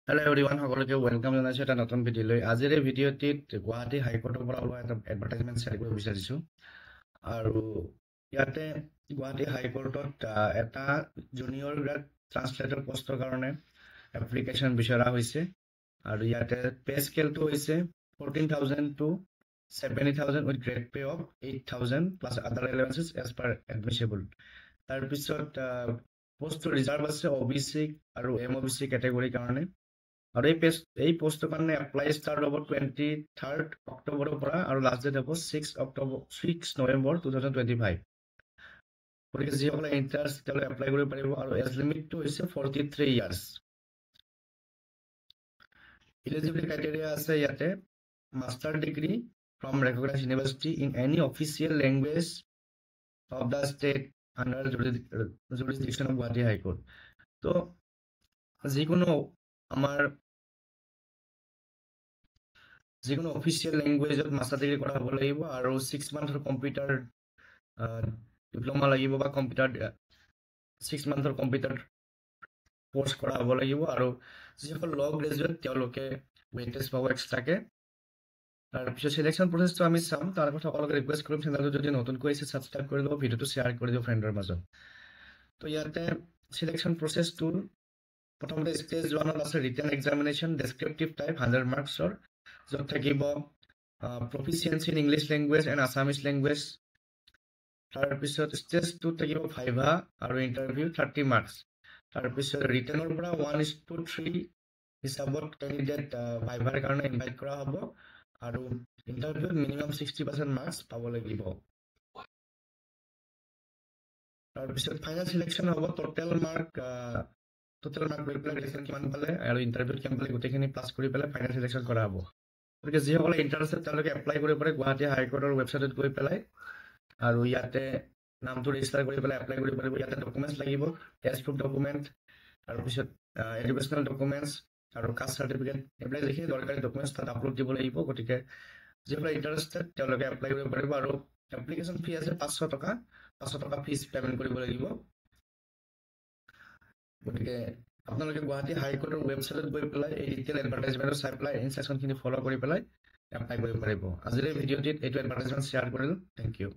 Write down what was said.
Hello' everyone, সকলোকে welcome জনাইছোঁ এটা নতুন ভিডিঅ'লৈ। আজিৰ এই ভিডিঅ'টিত গুৱাহাটী হাইকোৰ্টৰ পৰা ওলোৱা এটা এডভাৰটাইজমেণ্ট শ্বেয়াৰ কৰিব বিচাৰিছোঁ। আৰু ইয়াতে গুৱাহাটী হাইকোৰ্টত এটা জুনিয়ৰ গ্ৰেড ট্ৰান্সলেটৰ পষ্টৰ কাৰণে এপ্লিকেশ্যন বিচৰা হৈছে। আৰু ইয়াতে পে স্কেলটো হৈছে 14,000 to 70,000 with grade pay off 8,000 plus আদাৰ এলাৱেঞ্চেছ এজ পাৰ এডমিছেবল। তাৰপিছত পষ্টটো ৰিজাৰ্ভ আছে OBC আৰু MOBC কেটেগৰীৰ কাৰণে। আৰু এই পোষ্টৰ কাৰণে এপ্লাই ষ্টাৰ্ট হ'ব 23rd অক্টোবৰৰ পৰা আৰু লাষ্ট ডেট হ'ব 6 নৱেম্বৰ 2025। গতিকে যিসকলে ইণ্টাৰেষ্ট তেওঁলোকে এপ্লাই কৰিব পাৰিব। আৰু এজ লিমিটটো হৈছে 43 ইয়াৰ্ছ। এলিজিবিলিটি ক্ৰাইটেৰিয়া আছে ইয়াতে master degree from recognised university in any official language of the state under jurisdiction of Guwahati high court. তো যিকোনো অফিচিয়েল লেংগুৱেজত মাষ্টাৰ ডিগ্ৰী কৰা হ'ব লাগিব আৰু 6 মান্থৰ কম্পিউটাৰ ডিপ্ল'মা লাগিব বা 6 মান্থৰ কম্পিউটাৰ কোৰ্চ কৰা হ'ব লাগিব। আৰু যিসকল ল' গ্ৰেজুৱেট তেওঁলোকে ৱেইটেজ পাব এক্সট্ৰাকে। তাৰপিছত চিলেকশ্যন প্ৰচেছটো আমি চাম। তাৰ আগত সকলোকে ৰিকুৱেষ্ট কৰিম চেনেলটো যদি নতুনকৈ আহিছে ছাবস্ক্ৰাইব কৰি দিব, ভিডিঅ'টো শ্বেয়াৰ কৰি দিব ফ্ৰেণ্ডৰ মাজত। তো ইয়াতে চিলেকশ্যন প্ৰচেছটোৰ প্ৰথমতে ষ্টেজ 1ত আছে ৰিটেন এক্সামিনেশ্যন ডেছক্ৰিপটিভ টাইপ 100 মাৰ্কছৰ, য'ত থাকিব proficiency in English language and Assamese language. তাৰপিছত ষ্টেজ 2ত থাকিব ভাইভা আৰু ইণ্টাৰভিউ 30 মাৰ্কছ। তাৰপিছত ৰিটেনৰ পৰা 1:3 হিচাপত কেণ্ডিডেট ভাইভাৰ কাৰণে ইনভাইট কৰা হ'ব আৰু ইণ্টাৰভিউত মিনিমাম 60% মাৰ্কছ পাব লাগিব। তাৰপিছত ফাইনেল চিলেকশ্যন হ'ব টোটেল মাৰ্ক লৈ পেলাই ৰিটেন কিমান পালে আৰু ইণ্টাৰভিউত কিমান পালে গোটেইখিনি প্লাছ কৰি পেলাই ফাইনেল চিলেকশ্যন কৰা হ'ব। গতিকে যিসকলে ইণ্টাৰেষ্টেড তেওঁলোকে এপ্লাই কৰিব পাৰে গুৱাহাটী হাইকোৰ্টৰ ৱেবছাইটত গৈ পেলাই। আৰু ইয়াতে নামটো ৰেজিষ্টাৰ কৰি পেলাই এপ্লাই কৰিব পাৰিব। ইয়াতে ডকুমেণ্টছ লাগিব, এজ প্ৰুফ ডকুমেণ্ট, তাৰপিছত এডুকেশ্যনেল ডকুমেণ্টছ আৰু কাষ্ট চাৰ্টিফিকেট, এইবিলাক যিখিনি দৰকাৰী ডকুমেণ্টছ তাত আপলোড দিব লাগিব। গতিকে যিসকলে ইণ্টাৰেষ্টেড তেওঁলোকে এপ্লাই কৰিব পাৰিব। আৰু এপ্লিকেশ্যন ফি আছে 500 টকা ফিজ পে'মেণ্ট কৰিব লাগিব। গতিকে আপোনালোকে গুৱাহাটী হাইকোৰ্টৰ ৱেবছাইটত গৈ পেলাই এই ডিটেইল এডভাৰটাইজমেণ্টটো চাই পেলাই ইনষ্ট্ৰাকশ্যনখিনি ফ'ল' কৰি পেলাই এপ্লাই কৰিব পাৰিব। আজিৰ এই ভিডিঅ'টিত এইটো এডভাৰটাইজমেণ্ট শ্বেয়াৰ কৰিলোঁ। Thank U.